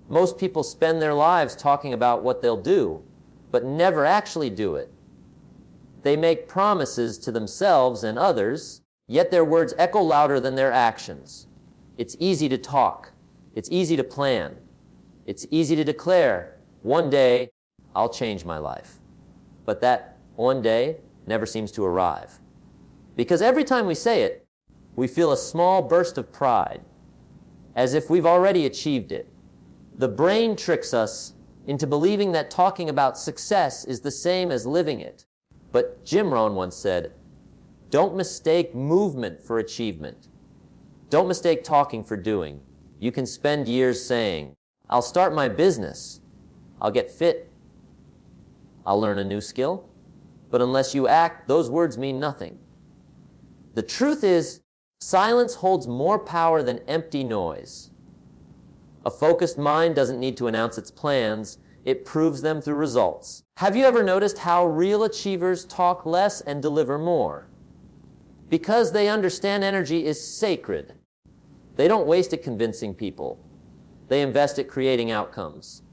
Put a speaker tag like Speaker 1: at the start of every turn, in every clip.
Speaker 1: Most people spend their lives talking about what they'll do, but never actually do it. They make promises to themselves and others, yet their words echo louder than their actions. It's easy to talk. It's easy to plan. It's easy to declare, one day, I'll change my life. But that one day never seems to arrive. Because every time we say it, we feel a small burst of pride, as if we've already achieved it. The brain tricks us into believing that talking about success is the same as living it. But Jim Rohn once said, don't mistake movement for achievement. Don't mistake talking for doing. You can spend years saying, I'll start my business. I'll get fit. I'll learn a new skill. But unless you act, those words mean nothing. The truth is, silence holds more power than empty noise. A focused mind doesn't need to announce its plans. It proves them through results. Have you ever noticed how real achievers talk less and deliver more? Because they understand energy is sacred. They don't waste it convincing people. They invest it creating outcomes.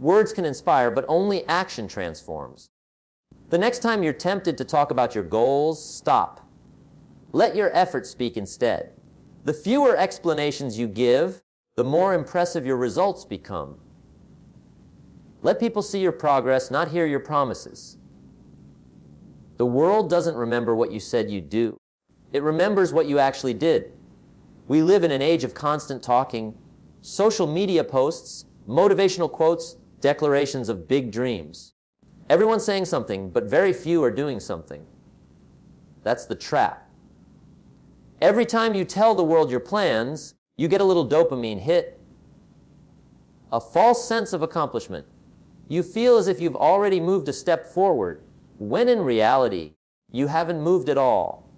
Speaker 1: Words can inspire, but only action transforms. The next time you're tempted to talk about your goals, stop. Let your effort speak instead. The fewer explanations you give, the more impressive your results become. Let people see your progress, not hear your promises. The world doesn't remember what you said you'd do. It remembers what you actually did. We live in an age of constant talking, social media posts, motivational quotes, declarations of big dreams. Everyone's saying something, but very few are doing something. That's the trap. Every time you tell the world your plans, you get a little dopamine hit, a false sense of accomplishment. You feel as if you've already moved a step forward, when in reality, you haven't moved at all.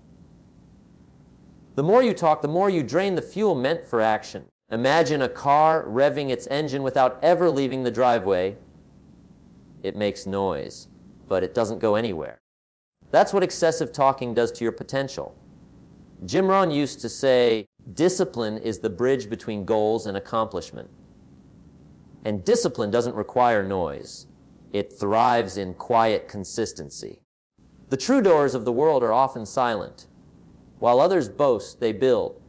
Speaker 1: The more you talk, the more you drain the fuel meant for action. Imagine a car revving its engine without ever leaving the driveway. It makes noise, but it doesn't go anywhere. That's what excessive talking does to your potential. Jim Rohn used to say, discipline is the bridge between goals and accomplishment. And discipline doesn't require noise. It thrives in quiet consistency. The troubadours of the world are often silent. While others boast, they build.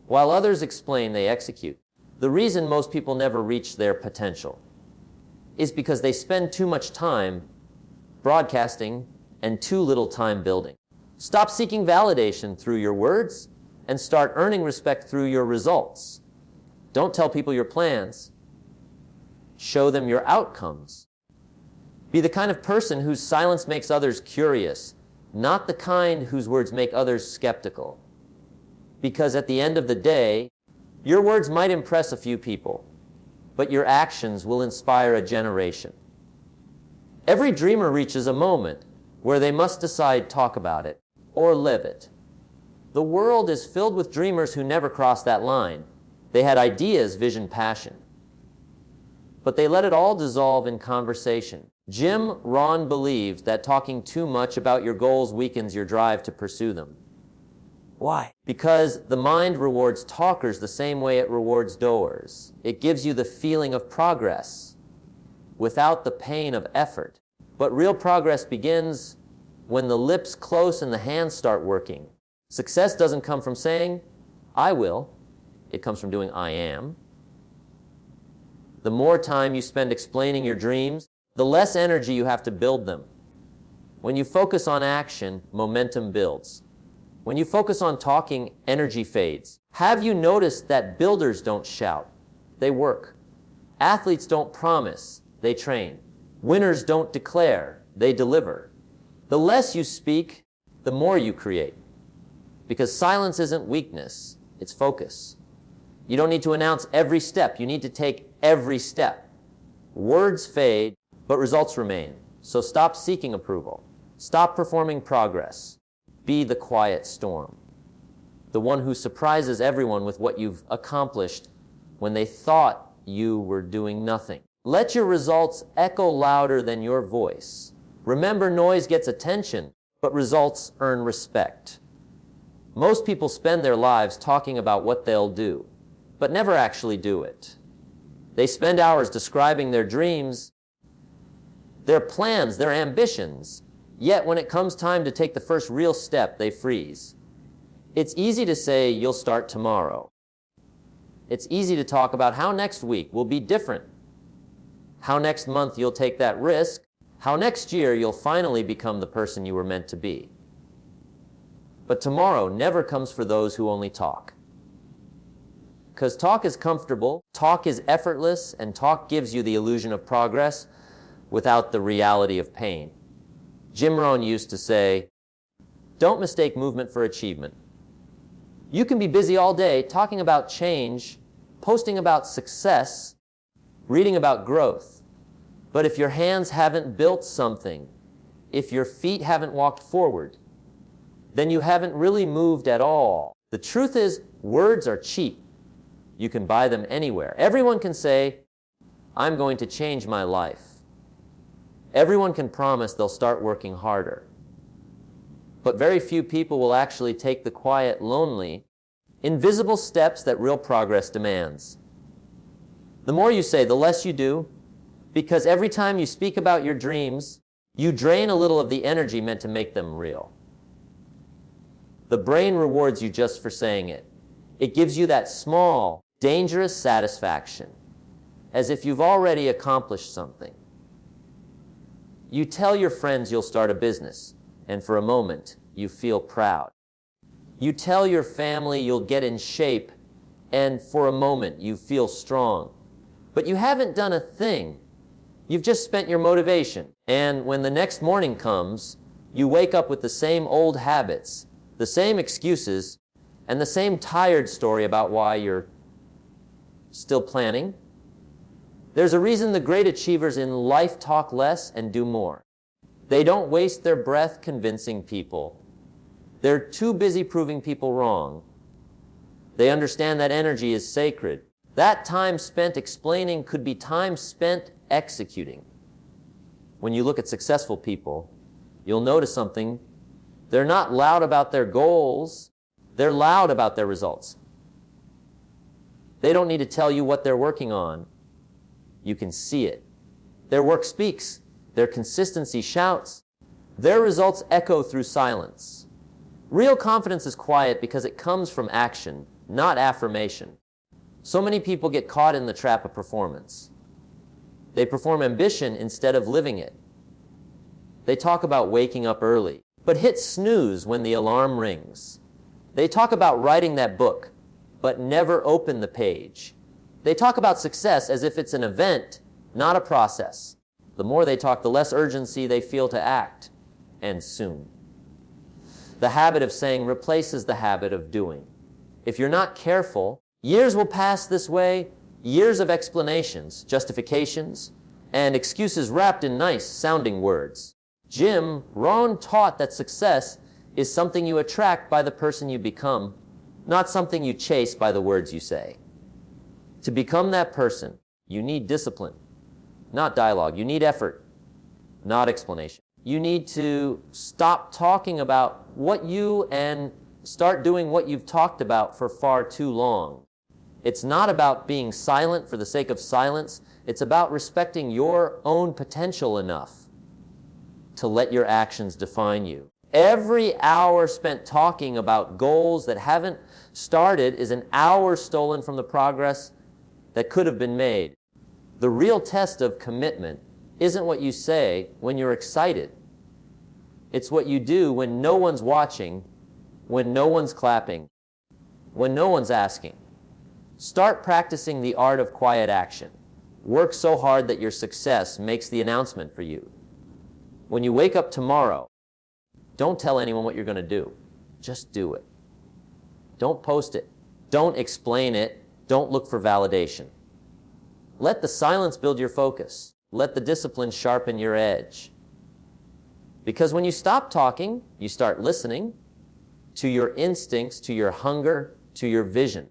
Speaker 1: While others explain, they execute. The reason most people never reach their potential is because they spend too much time broadcasting and too little time building. Stop seeking validation through your words and start earning respect through your results. Don't tell people your plans. Show them your outcomes. Be the kind of person whose silence makes others curious, not the kind whose words make others skeptical. Because at the end of the day, your words might impress a few people, but your actions will inspire a generation. Every dreamer reaches a moment where they must decide talk about it or live it. The world is filled with dreamers who never crossed that line. They had ideas, vision, passion. But they let it all dissolve in conversation. Jim Rohn believed that talking too much about your goals weakens your drive to pursue them. Why? Because the mind rewards talkers the same way it rewards doers. It gives you the feeling of progress without the pain of effort. But real progress begins when the lips close and the hands start working. Success doesn't come from saying, I will. It comes from doing I am. The more time you spend explaining your dreams, the less energy you have to build them. When you focus on action, momentum builds. When you focus on talking, energy fades. Have you noticed that builders don't shout? They work. Athletes don't promise. They train. Winners don't declare. They deliver. The less you speak, the more you create. Because silence isn't weakness, it's focus. You don't need to announce every step. You need to take every step. Words fade, but results remain. So stop seeking approval. Stop performing progress. Be the quiet storm. The one who surprises everyone with what you've accomplished when they thought you were doing nothing. Let your results echo louder than your voice. Remember, noise gets attention, but results earn respect. Most people spend their lives talking about what they'll do, but never actually do it. They spend hours describing their dreams, their plans, their ambitions. Yet when it comes time to take the first real step, they freeze. It's easy to say, you'll start tomorrow. It's easy to talk about how next week will be different, how next month you'll take that risk, how next year you'll finally become the person you were meant to be. But tomorrow never comes for those who only talk. Because talk is comfortable, talk is effortless, and talk gives you the illusion of progress without the reality of pain. Jim Rohn used to say, don't mistake movement for achievement. You can be busy all day talking about change, posting about success, reading about growth. But if your hands haven't built something, if your feet haven't walked forward, then you haven't really moved at all. The truth is, words are cheap. You can buy them anywhere. Everyone can say, I'm going to change my life. Everyone can promise they'll start working harder. But very few people will actually take the quiet, lonely, invisible steps that real progress demands. The more you say, the less you do, because every time you speak about your dreams, you drain a little of the energy meant to make them real. The brain rewards you just for saying it. It gives you that small, dangerous satisfaction, as if you've already accomplished something. You tell your friends you'll start a business, and for a moment, you feel proud. You tell your family you'll get in shape, and for a moment, you feel strong. But you haven't done a thing. You've just spent your motivation. And when the next morning comes, you wake up with the same old habits, the same excuses, and the same tired story about why you're still planning. There's a reason the great achievers in life talk less and do more. They don't waste their breath convincing people. They're too busy proving people wrong. They understand that energy is sacred. That time spent explaining could be time spent executing. When you look at successful people, you'll notice something. They're not loud about their goals. They're loud about their results. They don't need to tell you what they're working on. You can see it. Their work speaks. Their consistency shouts. Their results echo through silence. Real confidence is quiet because it comes from action, not affirmation. So many people get caught in the trap of performance. They perform ambition instead of living it. They talk about waking up early, but hit snooze when the alarm rings. They talk about writing that book, but never open the page. They talk about success as if it's an event, not a process. The more they talk, the less urgency they feel to act, and soon. The habit of saying replaces the habit of doing. If you're not careful, years will pass this way, years of explanations, justifications, and excuses wrapped in nice-sounding words. Jim Rohn taught that success is something you attract by the person you become, not something you chase by the words you say. To become that person, you need discipline, not dialogue. You need effort, not explanation. You need to stop talking about what you and start doing what you've talked about for far too long. It's not about being silent for the sake of silence. It's about respecting your own potential enough to let your actions define you. Every hour spent talking about goals that haven't started is an hour stolen from the progress that could have been made. The real test of commitment isn't what you say when you're excited. It's what you do when no one's watching, when no one's clapping, when no one's asking. Start practicing the art of quiet action. Work so hard that your success makes the announcement for you. When you wake up tomorrow, don't tell anyone what you're going to do. Just do it. Don't post it. Don't explain it. Don't look for validation. Let the silence build your focus. Let the discipline sharpen your edge. Because when you stop talking, you start listening to your instincts, to your hunger, to your vision.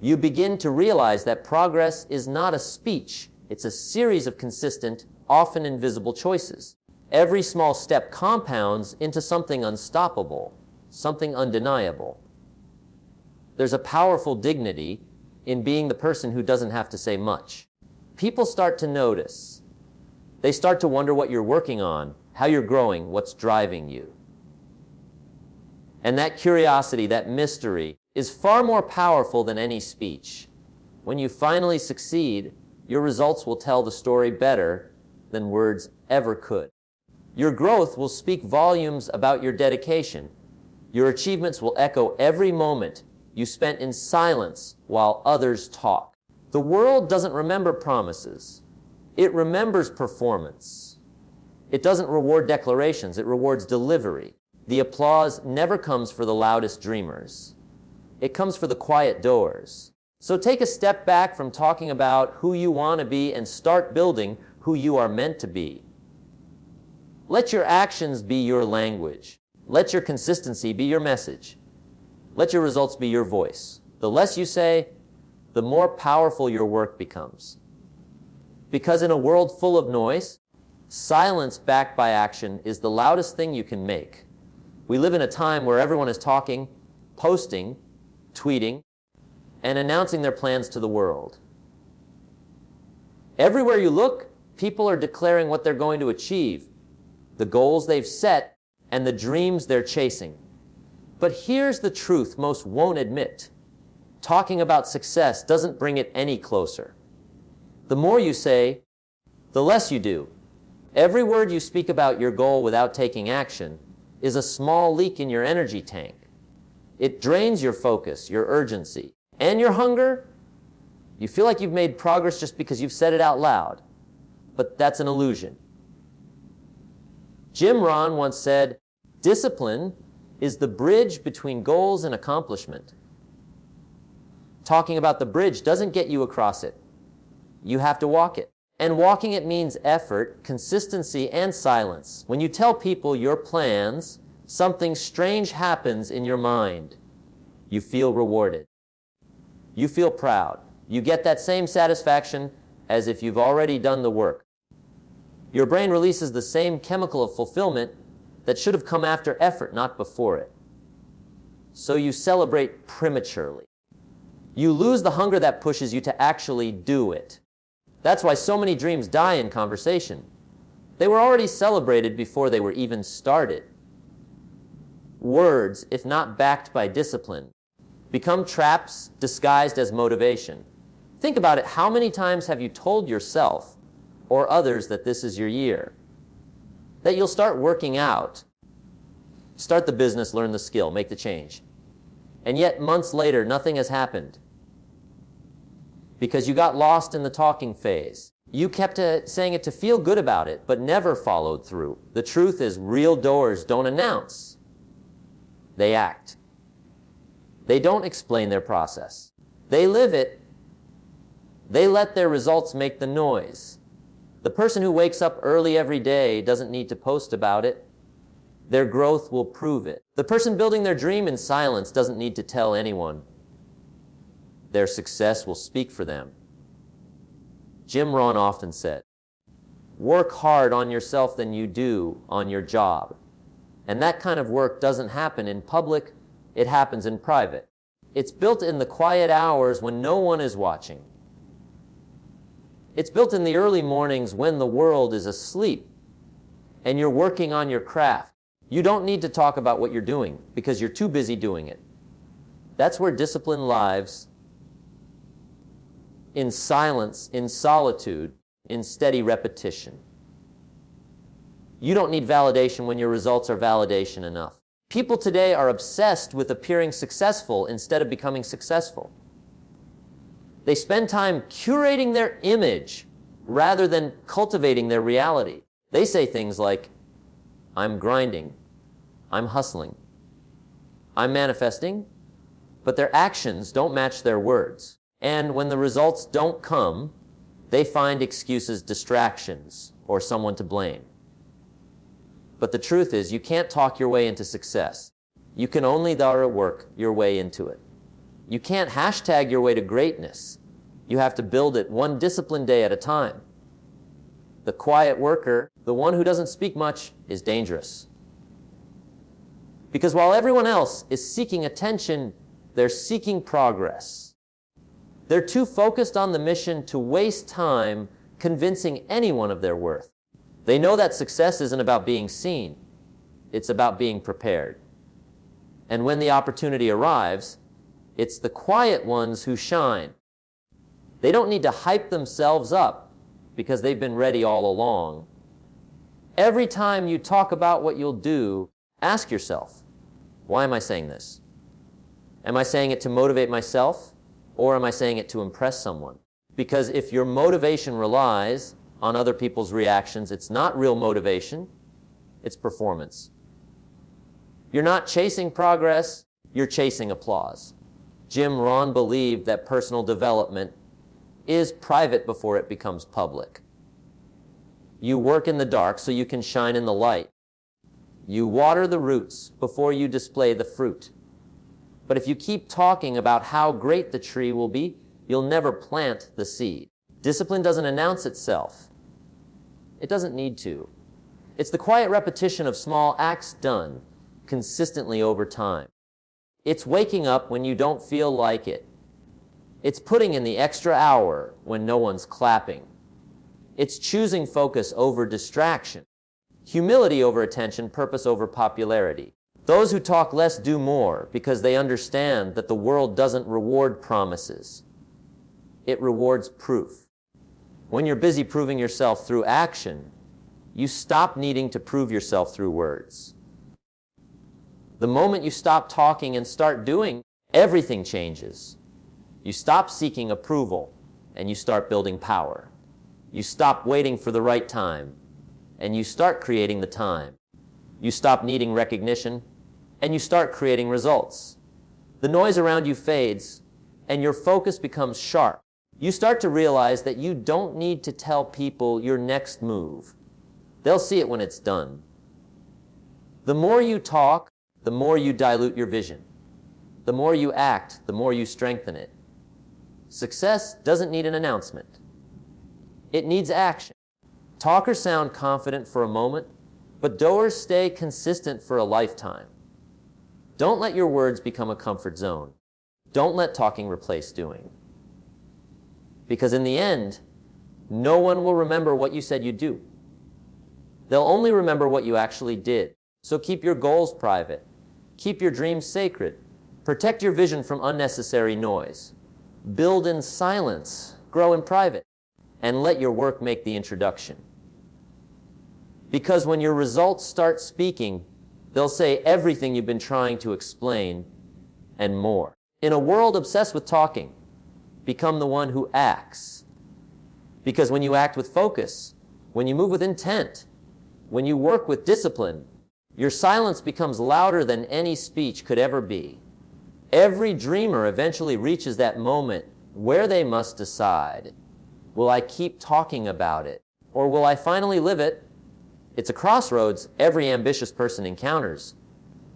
Speaker 1: You begin to realize that progress is not a speech. It's a series of consistent, often invisible choices. Every small step compounds into something unstoppable, something undeniable. There's a powerful dignity in being the person who doesn't have to say much. people start to notice. They start to wonder what you're working on, how you're growing, what's driving you. And that curiosity, that mystery, is far more powerful than any speech. When you finally succeed, your results will tell the story better than words ever could. Your growth will speak volumes about your dedication. Your achievements will echo every moment you spent in silence while others talk. The world doesn't remember promises. It remembers performance. It doesn't reward declarations. It rewards delivery. The applause never comes for the loudest dreamers. It comes for the quiet doors. So take a step back from talking about who you want to be and start building who you are meant to be. Let your actions be your language. Let your consistency be your message. Let your results be your voice. The less you say, the more powerful your work becomes. Because in a world full of noise, silence backed by action is the loudest thing you can make. We live in a time where everyone is talking, posting, tweeting, and announcing their plans to the world. Everywhere you look, people are declaring what they're going to achieve, the goals they've set, and the dreams they're chasing. But here's the truth most won't admit. Talking about success doesn't bring it any closer. The more you say, the less you do. Every word you speak about your goal without taking action is a small leak in your energy tank. It drains your focus, your urgency, and your hunger. You feel like you've made progress just because you've said it out loud. But that's an illusion. Jim Rohn once said, "Discipline is the bridge between goals and accomplishment." Talking about the bridge doesn't get you across it. You have to walk it. And walking it means effort, consistency, and silence. When you tell people your plans, something strange happens in your mind. You feel rewarded. You feel proud. You get that same satisfaction as if you've already done the work. Your brain releases the same chemical of fulfillment that should have come after effort, not before it. So you celebrate prematurely. You lose the hunger that pushes you to actually do it. That's why so many dreams die in conversation. They were already celebrated before they were even started. Words, if not backed by discipline, become traps disguised as motivation. Think about it. How many times have you told yourself or others that this is your year? That you'll start working out, start the business, learn the skill, make the change. And yet months later, nothing has happened. Because you got lost in the talking phase. You kept saying it to feel good about it, but never followed through. The truth is, real doers don't announce. They act. They don't explain their process. They live it. They let their results make the noise. The person who wakes up early every day doesn't need to post about it. Their growth will prove it. The person building their dream in silence doesn't need to tell anyone. Their success will speak for them. Jim Rohn often said, "Work hard on yourself than you do on your job." And that kind of work doesn't happen in public, it happens in private. It's built in the quiet hours when no one is watching. It's built in the early mornings when the world is asleep and you're working on your craft. You don't need to talk about what you're doing because you're too busy doing it. That's where discipline lives, in silence, in solitude, in steady repetition. You don't need validation when your results are validation enough. People today are obsessed with appearing successful instead of becoming successful. They spend time curating their image rather than cultivating their reality. They say things like, "I'm grinding, I'm hustling, I'm manifesting," but their actions don't match their words. And when the results don't come, they find excuses, distractions, or someone to blame. But the truth is, you can't talk your way into success. You can only work your way into it. You can't hashtag your way to greatness. You have to build it one disciplined day at a time. The quiet worker, the one who doesn't speak much, is dangerous. Because while everyone else is seeking attention, they're seeking progress. They're too focused on the mission to waste time convincing anyone of their worth. They know that success isn't about being seen. It's about being prepared. And when the opportunity arrives, it's the quiet ones who shine. They don't need to hype themselves up because they've been ready all along. Every time you talk about what you'll do, ask yourself, why am I saying this? Am I saying it to motivate myself, or am I saying it to impress someone? Because if your motivation relies on other people's reactions, it's not real motivation, it's performance. You're not chasing progress, you're chasing applause. Jim Rohn believed that personal development is private before it becomes public. You work in the dark so you can shine in the light. You water the roots before you display the fruit. But if you keep talking about how great the tree will be, you'll never plant the seed. Discipline doesn't announce itself. It doesn't need to. It's the quiet repetition of small acts done consistently over time. It's waking up when you don't feel like it. It's putting in the extra hour when no one's clapping. It's choosing focus over distraction, humility over attention, purpose over popularity. Those who talk less do more because they understand that the world doesn't reward promises. It rewards proof. When you're busy proving yourself through action, you stop needing to prove yourself through words. The moment you stop talking and start doing, everything changes. You stop seeking approval and you start building power. You stop waiting for the right time and you start creating the time. You stop needing recognition and you start creating results. The noise around you fades and your focus becomes sharp. You start to realize that you don't need to tell people your next move. They'll see it when it's done. The more you talk, the more you dilute your vision. The more you act, the more you strengthen it. Success doesn't need an announcement. It needs action. Talkers sound confident for a moment, but doers stay consistent for a lifetime. Don't let your words become a comfort zone. Don't let talking replace doing. Because in the end, no one will remember what you said you'd do. They'll only remember what you actually did. So keep your goals private. Keep your dreams sacred. Protect your vision from unnecessary noise. Build in silence. Grow in private. And let your work make the introduction. Because when your results start speaking, they'll say everything you've been trying to explain and more. In a world obsessed with talking, become the one who acts. Because when you act with focus, when you move with intent, when you work with discipline, your silence becomes louder than any speech could ever be. Every dreamer eventually reaches that moment where they must decide, will I keep talking about it, or will I finally live it? It's a crossroads every ambitious person encounters,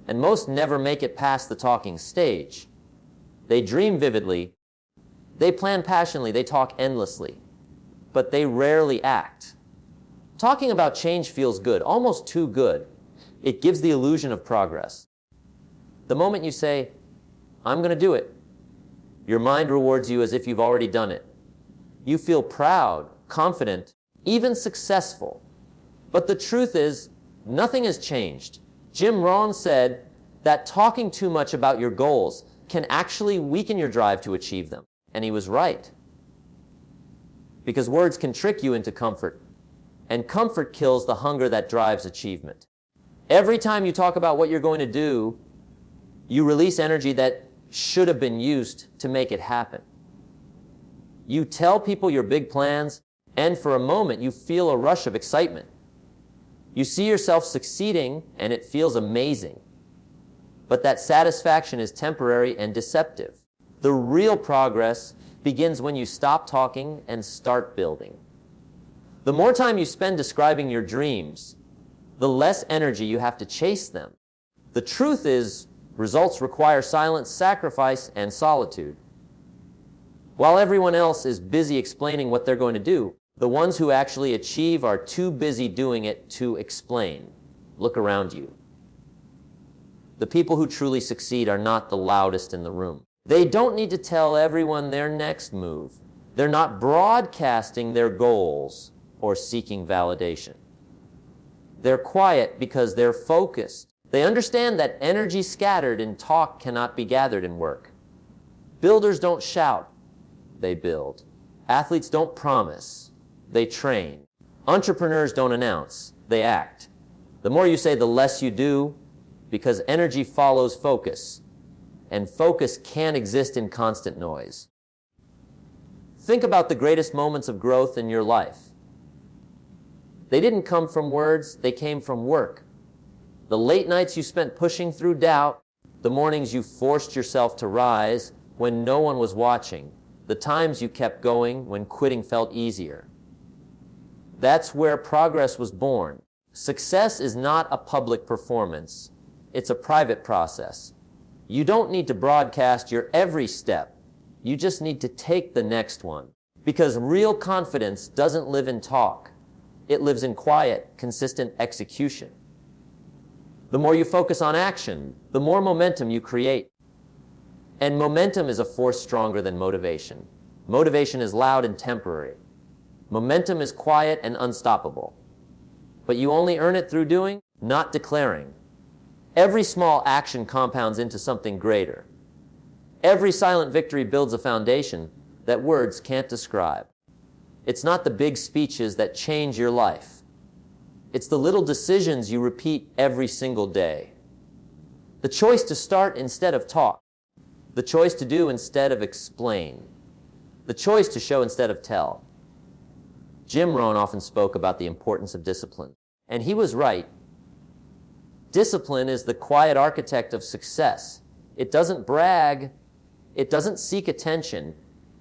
Speaker 1: and most never make it past the talking stage. They dream vividly, they plan passionately, they talk endlessly, but they rarely act. Talking about change feels good, almost too good. It gives the illusion of progress. The moment you say, I'm going to do it, your mind rewards you as if you've already done it. You feel proud, confident, even successful. But the truth is, nothing has changed. Jim Rohn said that talking too much about your goals can actually weaken your drive to achieve them. And he was right. Because words can trick you into comfort, and comfort kills the hunger that drives achievement. Every time you talk about what you're going to do, you release energy that should have been used to make it happen. You tell people your big plans, and for a moment you feel a rush of excitement. You see yourself succeeding, and it feels amazing. But that satisfaction is temporary and deceptive. The real progress begins when you stop talking and start building. The more time you spend describing your dreams, the less energy you have to chase them. The truth is, results require silence, sacrifice, and solitude. While everyone else is busy explaining what they're going to do, the ones who actually achieve are too busy doing it to explain. Look around you. The people who truly succeed are not the loudest in the room. They don't need to tell everyone their next move. They're not broadcasting their goals or seeking validation. They're quiet because they're focused. They understand that energy scattered in talk cannot be gathered in work. Builders don't shout, they build. Athletes don't promise, they train. Entrepreneurs don't announce, they act. The more you say, the less you do, because energy follows focus, and focus can't exist in constant noise. Think about the greatest moments of growth in your life. They didn't come from words, they came from work. The late nights you spent pushing through doubt, the mornings you forced yourself to rise when no one was watching, the times you kept going when quitting felt easier. That's where progress was born. Success is not a public performance. It's a private process. You don't need to broadcast your every step. You just need to take the next one. Because real confidence doesn't live in talk. It lives in quiet, consistent execution. The more you focus on action, the more momentum you create. And momentum is a force stronger than motivation. Motivation is loud and temporary. Momentum is quiet and unstoppable. But you only earn it through doing, not declaring. Every small action compounds into something greater. Every silent victory builds a foundation that words can't describe. It's not the big speeches that change your life. It's the little decisions you repeat every single day. The choice to start instead of talk. The choice to do instead of explain. The choice to show instead of tell. Jim Rohn often spoke about the importance of discipline. And he was right. Discipline is the quiet architect of success. It doesn't brag. It doesn't seek attention.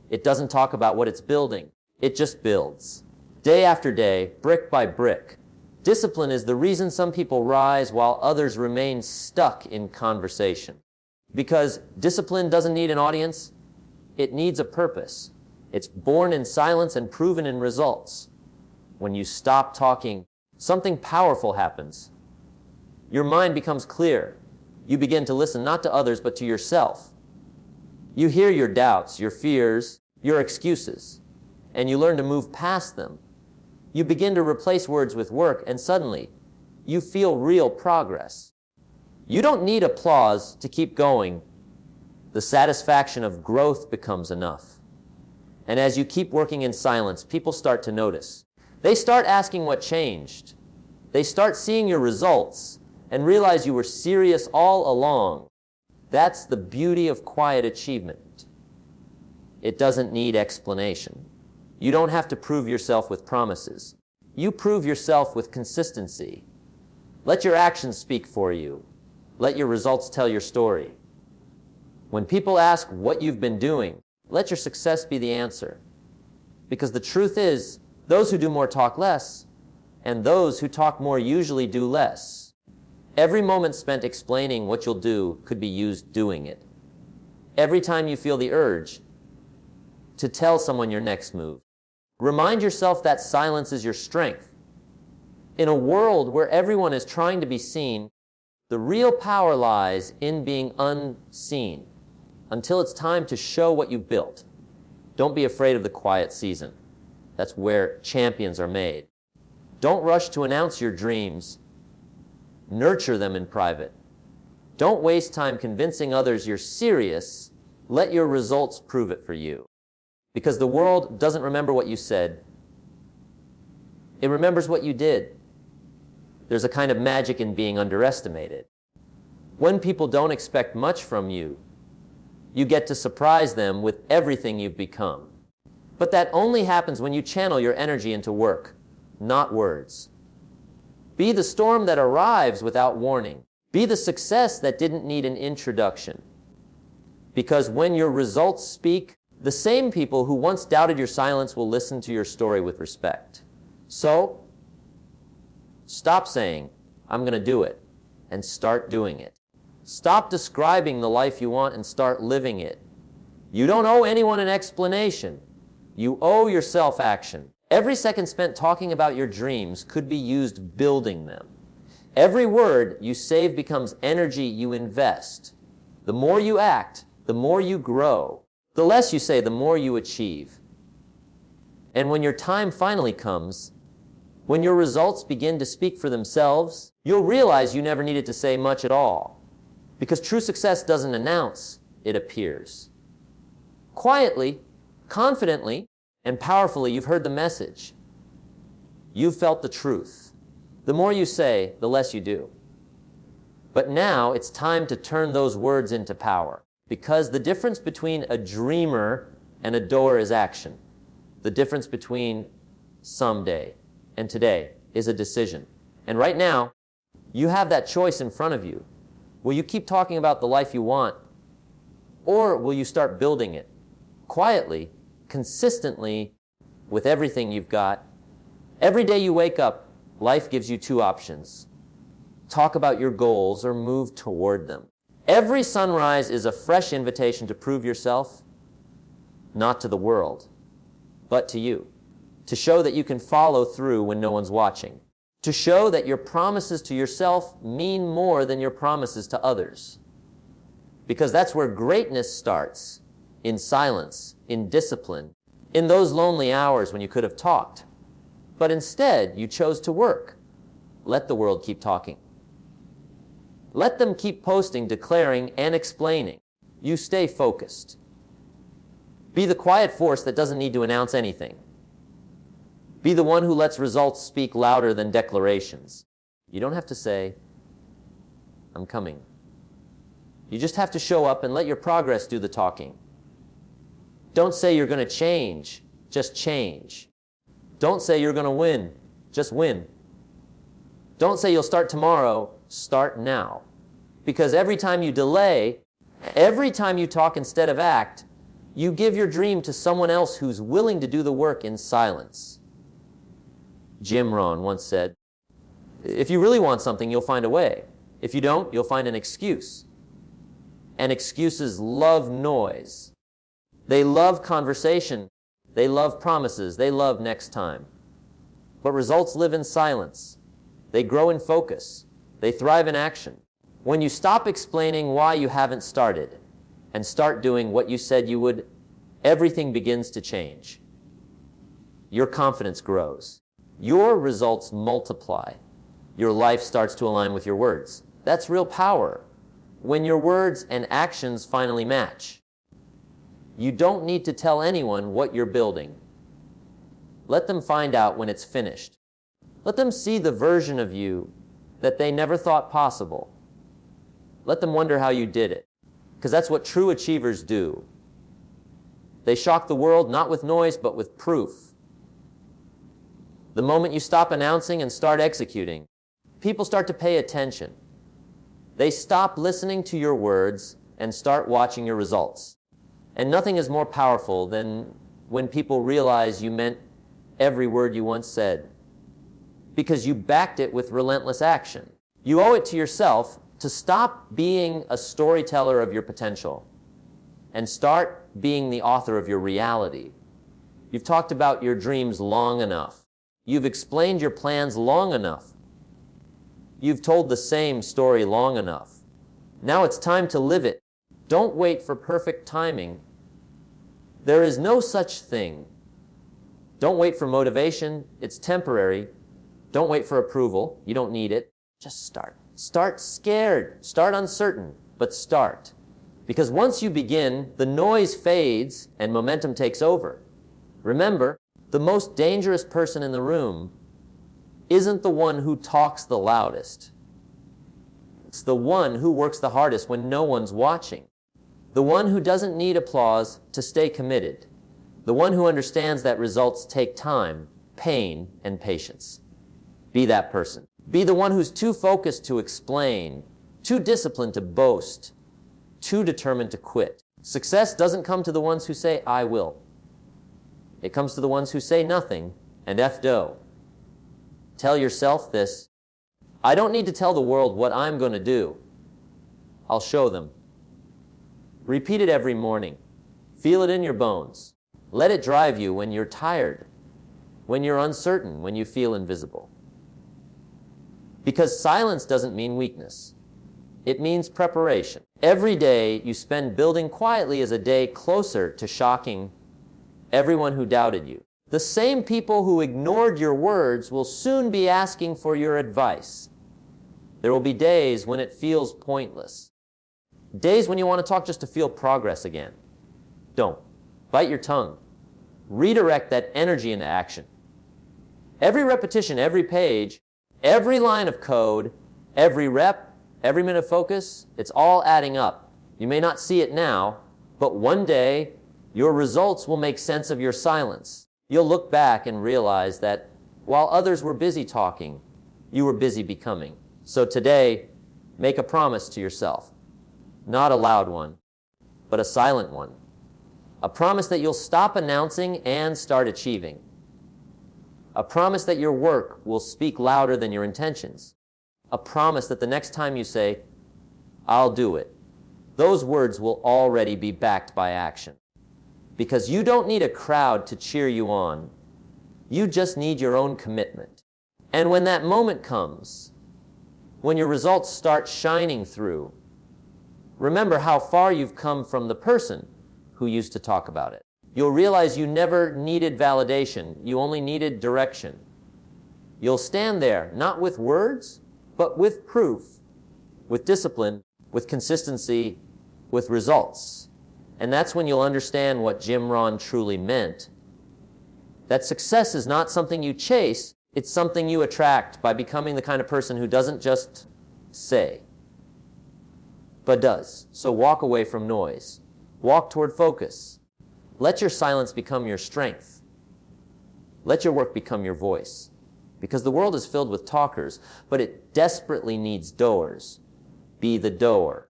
Speaker 1: It doesn't talk about what it's building. It just builds. Day after day, brick by brick. Discipline is the reason some people rise while others remain stuck in conversation. Because discipline doesn't need an audience. It needs a purpose. It's born in silence and proven in results. When you stop talking, something powerful happens. Your mind becomes clear. You begin to listen not to others but to yourself. You hear your doubts, your fears, your excuses, and you learn to move past them. You begin to replace words with work, and suddenly, you feel real progress. You don't need applause to keep going. The satisfaction of growth becomes enough. And as you keep working in silence, people start to notice. They start asking what changed. They start seeing your results and realize you were serious all along. That's the beauty of quiet achievement. It doesn't need explanation. You don't have to prove yourself with promises. You prove yourself with consistency. Let your actions speak for you. Let your results tell your story. When people ask what you've been doing, let your success be the answer. Because the truth is, those who do more talk less, and those who talk more usually do less. Every moment spent explaining what you'll do could be used doing it. Every time you feel the urge to tell someone your next move, remind yourself that silence is your strength. In a world where everyone is trying to be seen, the real power lies in being unseen until it's time to show what you've built. Don't be afraid of the quiet season. That's where champions are made. Don't rush to announce your dreams. Nurture them in private. Don't waste time convincing others you're serious. Let your results prove it for you. Because the world doesn't remember what you said. It remembers what you did. There's a kind of magic in being underestimated. When people don't expect much from you, you get to surprise them with everything you've become. But that only happens when you channel your energy into work, not words. Be the storm that arrives without warning. Be the success that didn't need an introduction. Because when your results speak, the same people who once doubted your silence will listen to your story with respect. So, stop saying, "I'm going to do it," and start doing it. Stop describing the life you want and start living it. You don't owe anyone an explanation. You owe yourself action. Every second spent talking about your dreams could be used building them. Every word you save becomes energy you invest. The more you act, the more you grow. The less you say, the more you achieve. And when your time finally comes, when your results begin to speak for themselves, you'll realize you never needed to say much at all. Because true success doesn't announce, it appears. Quietly, confidently, and powerfully, you've heard the message. You've felt the truth. The more you say, the less you do. But now it's time to turn those words into power. Because the difference between a dreamer and a doer is action. The difference between someday and today is a decision. And right now, you have that choice in front of you. Will you keep talking about the life you want? Or will you start building it? Quietly, consistently, with everything you've got. Every day you wake up, life gives you two options. Talk about your goals or move toward them. Every sunrise is a fresh invitation to prove yourself, not to the world, but to you. To show that you can follow through when no one's watching. To show that your promises to yourself mean more than your promises to others. Because that's where greatness starts, in silence, in discipline, in those lonely hours when you could have talked. But instead, you chose to work. Let the world keep talking. Let them keep posting, declaring, and explaining. You stay focused. Be the quiet force that doesn't need to announce anything. Be the one who lets results speak louder than declarations. You don't have to say, I'm coming. You just have to show up and let your progress do the talking. Don't say you're going to change, just change. Don't say you're going to win, just win. Don't say you'll start tomorrow, start now. Because every time you delay, every time you talk instead of act, you give your dream to someone else who's willing to do the work in silence. Jim Rohn once said, if you really want something, you'll find a way. If you don't, you'll find an excuse. And excuses love noise. They love conversation. They love promises. They love next time. But results live in silence. They grow in focus. They thrive in action. When you stop explaining why you haven't started and start doing what you said you would, everything begins to change. Your confidence grows. Your results multiply. Your life starts to align with your words. That's real power. When your words and actions finally match. You don't need to tell anyone what you're building. Let them find out when it's finished. Let them see the version of you that they never thought possible. Let them wonder how you did it. Because that's what true achievers do. They shock the world not with noise, but with proof. The moment you stop announcing and start executing, people start to pay attention. They stop listening to your words and start watching your results. And nothing is more powerful than when people realize you meant every word you once said. Because you backed it with relentless action. You owe it to yourself to stop being a storyteller of your potential and start being the author of your reality. You've talked about your dreams long enough. You've explained your plans long enough. You've told the same story long enough. Now it's time to live it. Don't wait for perfect timing. There is no such thing. Don't wait for motivation. It's temporary. Don't wait for approval. You don't need it. Just start. Start scared. Start uncertain, but start. Because once you begin, the noise fades and momentum takes over. Remember, the most dangerous person in the room isn't the one who talks the loudest. It's the one who works the hardest when no one's watching. The one who doesn't need applause to stay committed. The one who understands that results take time, pain, and patience. Be that person. Be the one who's too focused to explain, too disciplined to boast, too determined to quit. Success doesn't come to the ones who say, I will. It comes to the ones who say nothing and F-do. Tell yourself this, I don't need to tell the world what I'm going to do. I'll show them. Repeat it every morning. Feel it in your bones. Let it drive you when you're tired, when you're uncertain, when you feel invisible. Because silence doesn't mean weakness. It means preparation. Every day you spend building quietly is a day closer to shocking everyone who doubted you. The same people who ignored your words will soon be asking for your advice. There will be days when it feels pointless. Days when you want to talk just to feel progress again. Don't. Bite your tongue. Redirect that energy into action. Every repetition, every page, every line of code, every rep, every minute of focus, it's all adding up. You may not see it now, but one day your results will make sense of your silence. You'll look back and realize that while others were busy talking, you were busy becoming. So today, make a promise to yourself. Not a loud one, but a silent one. A promise that you'll stop announcing and start achieving. A promise that your work will speak louder than your intentions. A promise that the next time you say, "I'll do it," those words will already be backed by action. Because you don't need a crowd to cheer you on. You just need your own commitment. And when that moment comes, when your results start shining through, remember how far you've come from the person who used to talk about it. You'll realize you never needed validation. You only needed direction. You'll stand there, not with words, but with proof, with discipline, with consistency, with results. And that's when you'll understand what Jim Rohn truly meant. That success is not something you chase, it's something you attract by becoming the kind of person who doesn't just say, but does. So walk away from noise. Walk toward focus. Let your silence become your strength. Let your work become your voice. Because the world is filled with talkers, but it desperately needs doers. Be the doer.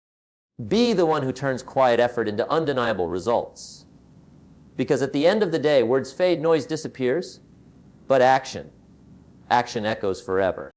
Speaker 1: Be the one who turns quiet effort into undeniable results. Because at the end of the day, words fade, noise disappears, but action echoes forever.